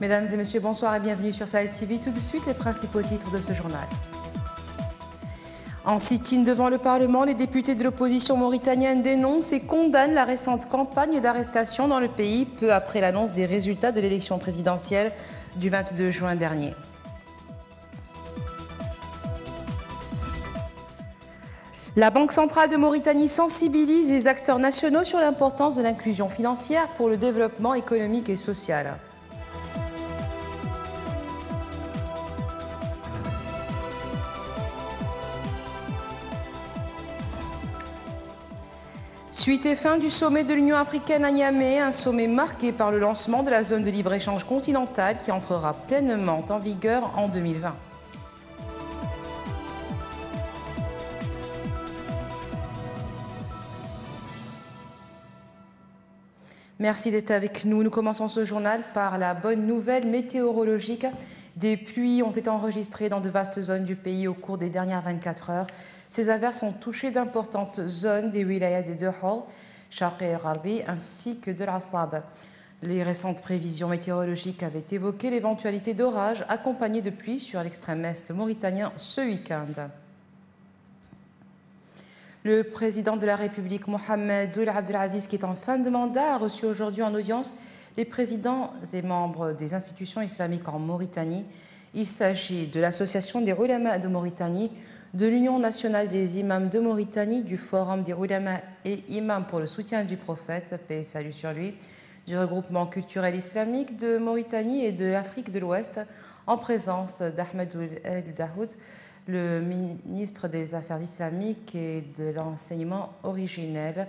Mesdames et messieurs, bonsoir et bienvenue sur Sahel TV. Tout de suite, les principaux titres de ce journal. En sit-in devant le Parlement, les députés de l'opposition mauritanienne dénoncent et condamnent la récente campagne d'arrestation dans le pays, peu après l'annonce des résultats de l'élection présidentielle du 22 juin dernier. La Banque centrale de Mauritanie sensibilise les acteurs nationaux sur l'importance de l'inclusion financière pour le développement économique et social. Suite et fin du sommet de l'Union africaine à Niamey, un sommet marqué par le lancement de la zone de libre-échange continentale qui entrera pleinement en vigueur en 2020. Merci d'être avec nous. Nous commençons ce journal par la bonne nouvelle météorologique. Des pluies ont été enregistrées dans de vastes zones du pays au cours des dernières 24 heures. Ces averses ont touché d'importantes zones des wilayas des deux Hall, Sharq et Gharbi, ainsi que de l'Assab. Les récentes prévisions météorologiques avaient évoqué l'éventualité d'orages accompagnés de pluies sur l'extrême est mauritanien ce week-end. Le président de la République, Mohamed Ould Abdelaziz, qui est en fin de mandat, a reçu aujourd'hui en audience les présidents et membres des institutions islamiques en Mauritanie. Il s'agit de l'Association des Ulama de Mauritanie, de l'Union nationale des imams de Mauritanie, du Forum des Ulama et imams pour le soutien du prophète, paix et salut sur lui, du regroupement culturel islamique de Mauritanie et de l'Afrique de l'Ouest, en présence d'Ahmed El Dahoud, le ministre des Affaires islamiques et de l'enseignement originel.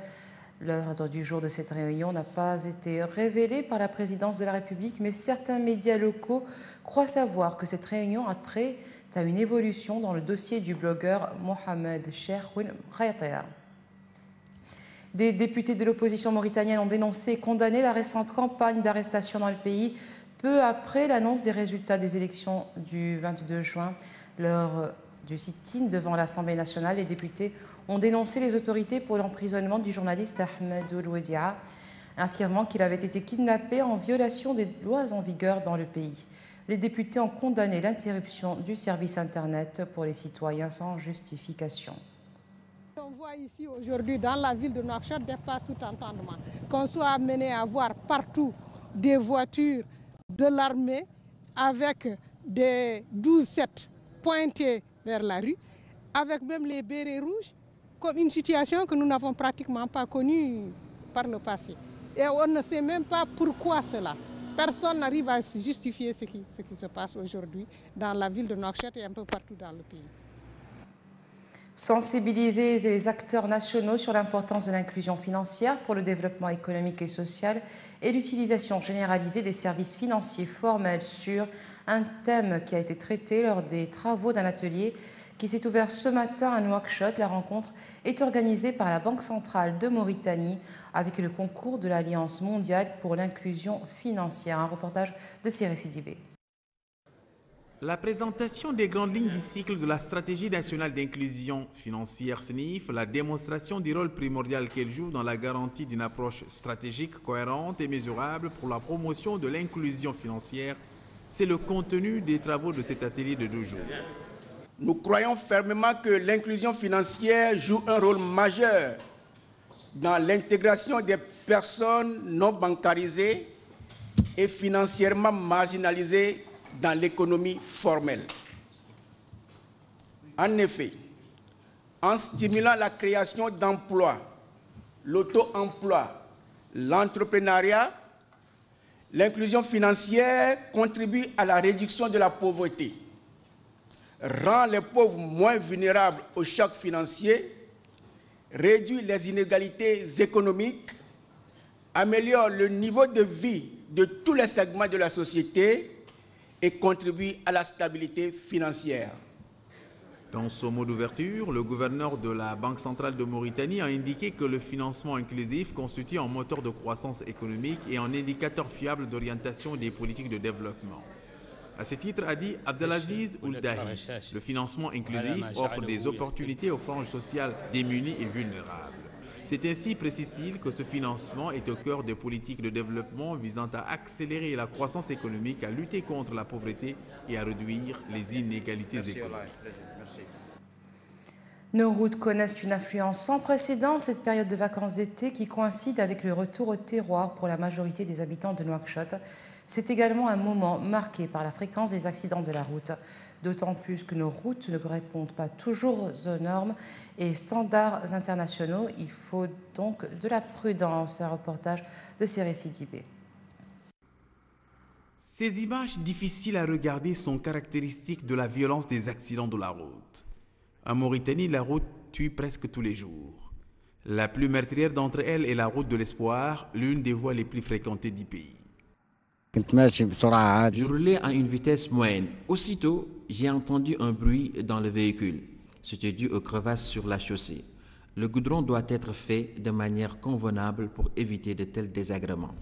L'ordre du jour de cette réunion n'a pas été révélé par la présidence de la République, mais certains médias locaux croient savoir que cette réunion a trait à une évolution dans le dossier du blogueur Mohamed Cherhoun Khayataya. Des députés de l'opposition mauritanienne ont dénoncé et condamné la récente campagne d'arrestation dans le pays, peu après l'annonce des résultats des élections du 22 juin. Lors du sit-in devant l'Assemblée nationale, les députés ont dénoncé les autorités pour l'emprisonnement du journaliste Ahmed Ould Wedia, affirmant qu'il avait été kidnappé en violation des lois en vigueur dans le pays. Les députés ont condamné l'interruption du service Internet pour les citoyens sans justification. On voit ici aujourd'hui dans la ville de Nouakchott dépasse tout entendement. Qu'on soit amené à voir partout des voitures de l'armée avec des 12-7 pointés vers la rue, avec même les bérets rouges, comme une situation que nous n'avons pratiquement pas connue par le passé. Et on ne sait même pas pourquoi cela. Personne n'arrive à justifier ce qui se passe aujourd'hui dans la ville de Nouakchott et un peu partout dans le pays. Sensibiliser les acteurs nationaux sur l'importance de l'inclusion financière pour le développement économique et social et l'utilisation généralisée des services financiers formels sur un thème qui a été traité lors des travaux d'un atelier qui s'est ouvert ce matin à Nouakchott. La rencontre est organisée par la Banque centrale de Mauritanie avec le concours de l'Alliance mondiale pour l'inclusion financière. Un reportage de Cyril Sidibé. La présentation des grandes lignes du cycle de la stratégie nationale d'inclusion financière SNIF, la démonstration du rôle primordial qu'elle joue dans la garantie d'une approche stratégique cohérente et mesurable pour la promotion de l'inclusion financière, c'est le contenu des travaux de cet atelier de 2 jours. Nous croyons fermement que l'inclusion financière joue un rôle majeur dans l'intégration des personnes non bancarisées et financièrement marginalisées dans l'économie formelle. En effet, en stimulant la création d'emplois, l'auto-emploi, l'entrepreneuriat, l'inclusion financière contribue à la réduction de la pauvreté, rend les pauvres moins vulnérables aux chocs financiers, réduit les inégalités économiques, améliore le niveau de vie de tous les segments de la société et contribue à la stabilité financière. Dans son mot d'ouverture, le gouverneur de la Banque centrale de Mauritanie a indiqué que le financement inclusif constitue un moteur de croissance économique et un indicateur fiable d'orientation des politiques de développement. À ce titre, a dit Abdelaziz Ould Dahi, le financement inclusif offre des opportunités aux franges sociales démunies et vulnérables. C'est ainsi, précise-t-il, que ce financement est au cœur des politiques de développement visant à accélérer la croissance économique, à lutter contre la pauvreté et à réduire les inégalités économiques. Nos routes connaissent une affluence sans précédent cette période de vacances d'été qui coïncide avec le retour au terroir pour la majorité des habitants de Nouakchott. C'est également un moment marqué par la fréquence des accidents de la route, d'autant plus que nos routes ne répondent pas toujours aux normes et standards internationaux. Il faut donc de la prudence. Un reportage de Série Sidibé. Ces images difficiles à regarder sont caractéristiques de la violence des accidents de la route. En Mauritanie, la route tue presque tous les jours. La plus meurtrière d'entre elles est la route de l'Espoir, l'une des voies les plus fréquentées du pays. Je roulais à une vitesse moyenne. Aussitôt, j'ai entendu un bruit dans le véhicule. C'était dû aux crevasses sur la chaussée. Le goudron doit être fait de manière convenable pour éviter de tels désagréments.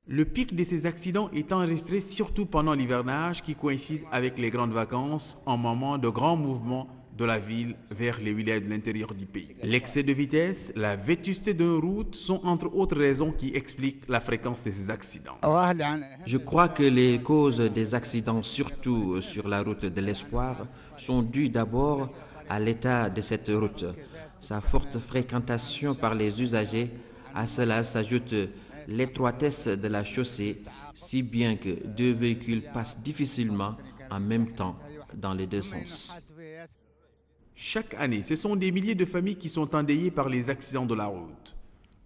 Le pic de ces accidents est enregistré surtout pendant l'hivernage qui coïncide avec les grandes vacances, en moment de grands mouvements de la ville vers les villages de l'intérieur du pays. L'excès de vitesse, la vétusté de route sont entre autres raisons qui expliquent la fréquence de ces accidents. Je crois que les causes des accidents, surtout sur la route de l'Espoir, sont dues d'abord à l'état de cette route. Sa forte fréquentation par les usagers, à cela s'ajoute l'étroitesse de la chaussée, si bien que deux véhicules passent difficilement en même temps dans les deux sens. Chaque année, ce sont des milliers de familles qui sont endeuillées par les accidents de la route.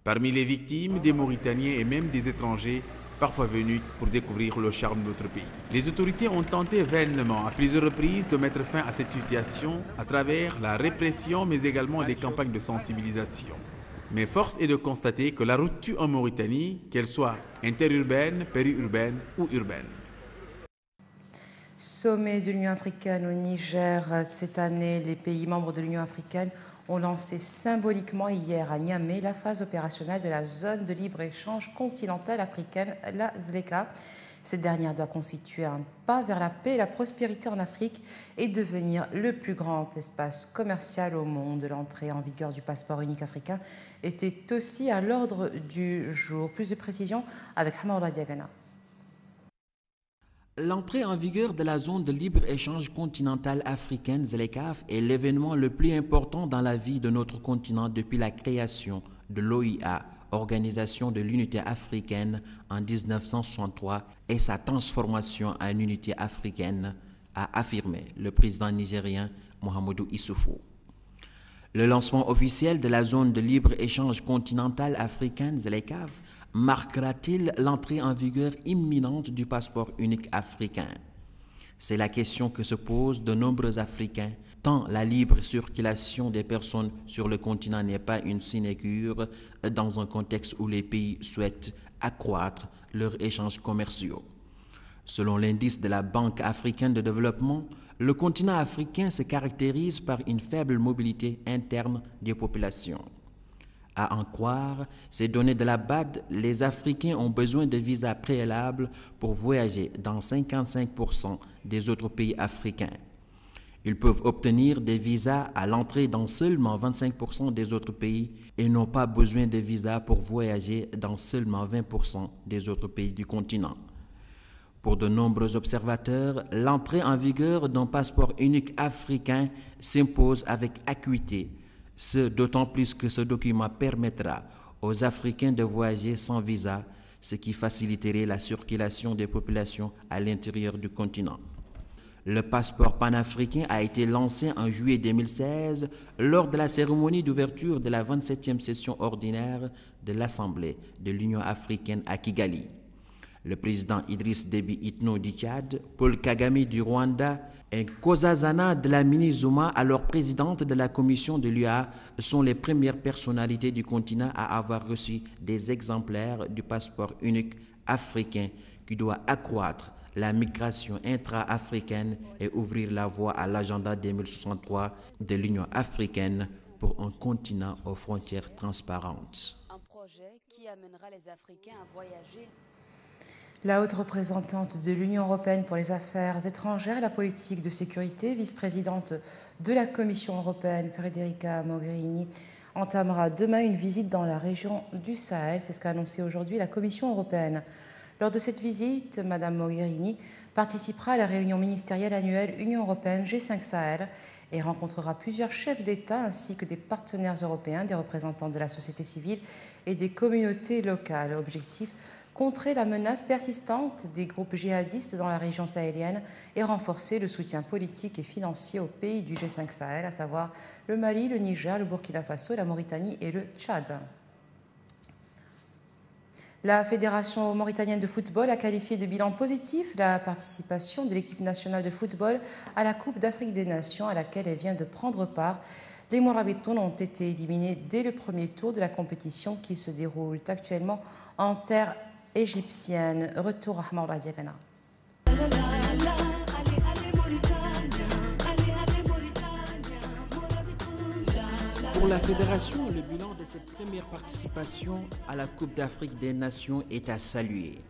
Parmi les victimes, des Mauritaniens et même des étrangers, parfois venus pour découvrir le charme de notre pays. Les autorités ont tenté vainement à plusieurs reprises de mettre fin à cette situation à travers la répression, mais également des campagnes de sensibilisation. Mais force est de constater que la route tue en Mauritanie, qu'elle soit interurbaine, périurbaine ou urbaine. Sommet de l'Union africaine au Niger. Cette année, les pays membres de l'Union africaine ont lancé symboliquement hier à Niamey la phase opérationnelle de la zone de libre-échange continentale africaine, la ZLECA. Cette dernière doit constituer un pas vers la paix et la prospérité en Afrique et devenir le plus grand espace commercial au monde. L'entrée en vigueur du passeport unique africain était aussi à l'ordre du jour. Plus de précisions avec Hamaoula Diagana. L'entrée en vigueur de la zone de libre-échange continentale africaine, ZLECAf, est l'événement le plus important dans la vie de notre continent depuis la création de l'OIA, Organisation de l'Unité africaine, en 1963 et sa transformation en unité africaine, a affirmé le président nigérien Mahamadou Issoufou. Le lancement officiel de la zone de libre-échange continentale africaine, ZLECAf, marquera-t-il l'entrée en vigueur imminente du passeport unique africain? C'est la question que se posent de nombreux Africains, tant la libre circulation des personnes sur le continent n'est pas une sinécure dans un contexte où les pays souhaitent accroître leurs échanges commerciaux. Selon l'indice de la Banque africaine de développement, le continent africain se caractérise par une faible mobilité interne des populations. À en croire ces données de la BAD, les Africains ont besoin de visas préalables pour voyager dans 55% des autres pays africains. Ils peuvent obtenir des visas à l'entrée dans seulement 25% des autres pays et n'ont pas besoin de visas pour voyager dans seulement 20% des autres pays du continent. Pour de nombreux observateurs, l'entrée en vigueur d'un passeport unique africain s'impose avec acuité. Ce d'autant plus que ce document permettra aux Africains de voyager sans visa, ce qui faciliterait la circulation des populations à l'intérieur du continent. Le passeport panafricain a été lancé en juillet 2016 lors de la cérémonie d'ouverture de la 27e session ordinaire de l'Assemblée de l'Union africaine à Kigali. Le président Idriss Déby Itno du Tchad, Paul Kagame du Rwanda et Nkosazana Dlamini Zuma, alors présidente de la commission de l'UA, sont les premières personnalités du continent à avoir reçu des exemplaires du passeport unique africain qui doit accroître la migration intra-africaine et ouvrir la voie à l'agenda 2063 de l'Union africaine pour un continent aux frontières transparentes. Un projet qui amènera les Africains à voyager. La haute représentante de l'Union européenne pour les affaires étrangères et la politique de sécurité, vice-présidente de la Commission européenne, Federica Mogherini, entamera demain une visite dans la région du Sahel. C'est ce qu'a annoncé aujourd'hui la Commission européenne. Lors de cette visite, Mme Mogherini participera à la réunion ministérielle annuelle Union européenne G5 Sahel et rencontrera plusieurs chefs d'État ainsi que des partenaires européens, des représentants de la société civile et des communautés locales. Objectif: contrer la menace persistante des groupes djihadistes dans la région sahélienne et renforcer le soutien politique et financier aux pays du G5 Sahel, à savoir le Mali, le Niger, le Burkina Faso, la Mauritanie et le Tchad. La Fédération mauritanienne de football a qualifié de bilan positif la participation de l'équipe nationale de football à la Coupe d'Afrique des Nations à laquelle elle vient de prendre part. Les Mourabitoun ont été éliminés dès le premier tour de la compétition qui se déroule actuellement en terre égyptienne. Retour à Ahmed Diagana. Pour la fédération, le bilan de cette première participation à la Coupe d'Afrique des Nations est à saluer.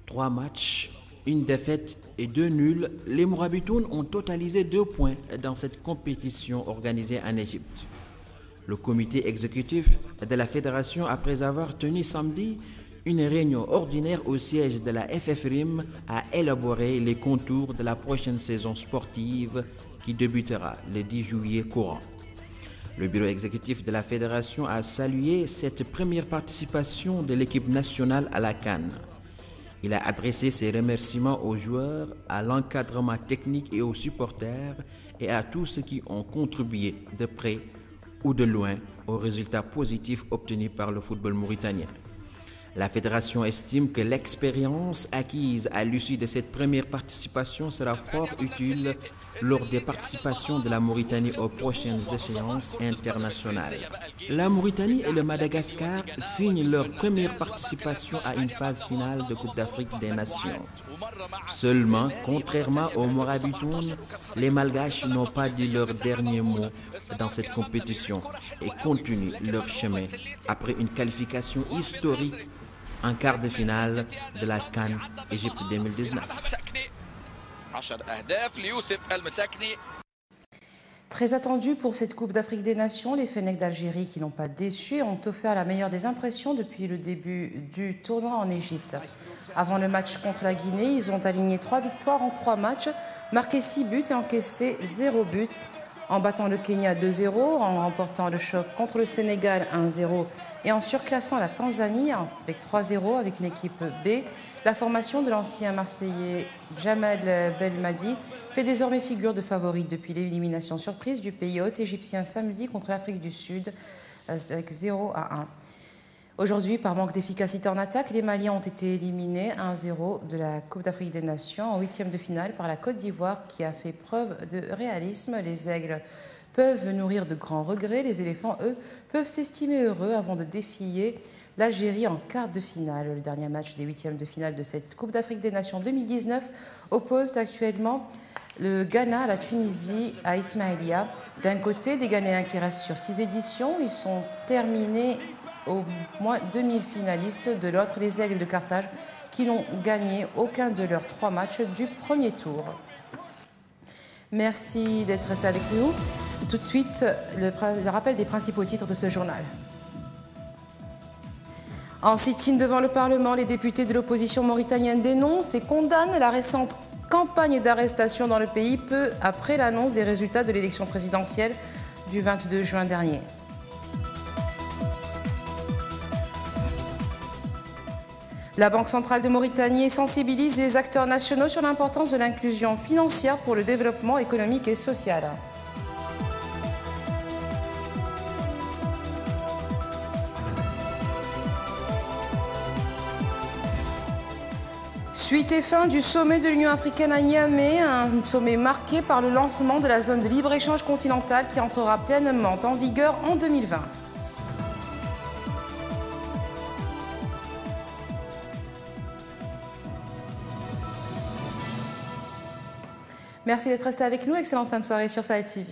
3 matchs, 1 défaite et 2 nuls, les Mourabitoun ont totalisé 2 points dans cette compétition organisée en Égypte. Le comité exécutif de la fédération, après avoir tenu samedi une réunion ordinaire au siège de la FFRIM, a élaboré les contours de la prochaine saison sportive qui débutera le 10 juillet courant. Le bureau exécutif de la fédération a salué cette première participation de l'équipe nationale à la CAN. Il a adressé ses remerciements aux joueurs, à l'encadrement technique et aux supporters et à tous ceux qui ont contribué de près ou de loin aux résultats positifs obtenus par le football mauritanien. La fédération estime que l'expérience acquise à l'issue de cette première participation sera fort utile lors des participations de la Mauritanie aux prochaines échéances internationales. La Mauritanie et le Madagascar signent leur première participation à une phase finale de Coupe d'Afrique des Nations. Seulement, contrairement aux Mourabitoun, les Malgaches n'ont pas dit leur dernier mot dans cette compétition et continuent leur chemin après une qualification historique en quart de finale de la CAN Égypte 2019. Très attendu pour cette Coupe d'Afrique des Nations, les Fennecs d'Algérie, qui n'ont pas déçu, ont offert la meilleure des impressions depuis le début du tournoi en Égypte. Avant le match contre la Guinée, ils ont aligné 3 victoires en 3 matchs, marqué 6 buts et encaissé 0 but. En battant le Kenya 2-0, en remportant le choc contre le Sénégal 1-0 et en surclassant la Tanzanie avec 3-0 avec une équipe B, la formation de l'ancien Marseillais Jamal Belmadi fait désormais figure de favorite depuis l'élimination surprise du pays hôte égyptien samedi contre l'Afrique du Sud avec 0-1. Aujourd'hui, par manque d'efficacité en attaque, les Maliens ont été éliminés 1-0 de la Coupe d'Afrique des Nations en 8e de finale par la Côte d'Ivoire qui a fait preuve de réalisme. Les Aigles peuvent nourrir de grands regrets. Les éléphants, eux, peuvent s'estimer heureux avant de défier l'Algérie en quart de finale. Le dernier match des 8e de finale de cette Coupe d'Afrique des Nations 2019 oppose actuellement le Ghana à la Tunisie à Ismaïlia. D'un côté, des Ghanéens qui restent sur 6 éditions. Ils sont terminés au moins 2000 finalistes. De l'autre, les Aigles de Carthage qui n'ont gagné aucun de leurs 3 matchs du premier tour. Merci d'être resté avec nous. Tout de suite, le rappel des principaux titres de ce journal. En sit-in devant le Parlement, les députés de l'opposition mauritanienne dénoncent et condamnent la récente campagne d'arrestation dans le pays peu après l'annonce des résultats de l'élection présidentielle du 22 juin dernier. La Banque centrale de Mauritanie sensibilise les acteurs nationaux sur l'importance de l'inclusion financière pour le développement économique et social. Suite et fin du sommet de l'Union africaine à Niamey, un sommet marqué par le lancement de la zone de libre-échange continentale qui entrera pleinement en vigueur en 2020. Merci d'être resté avec nous. Excellente fin de soirée sur Sahel TV.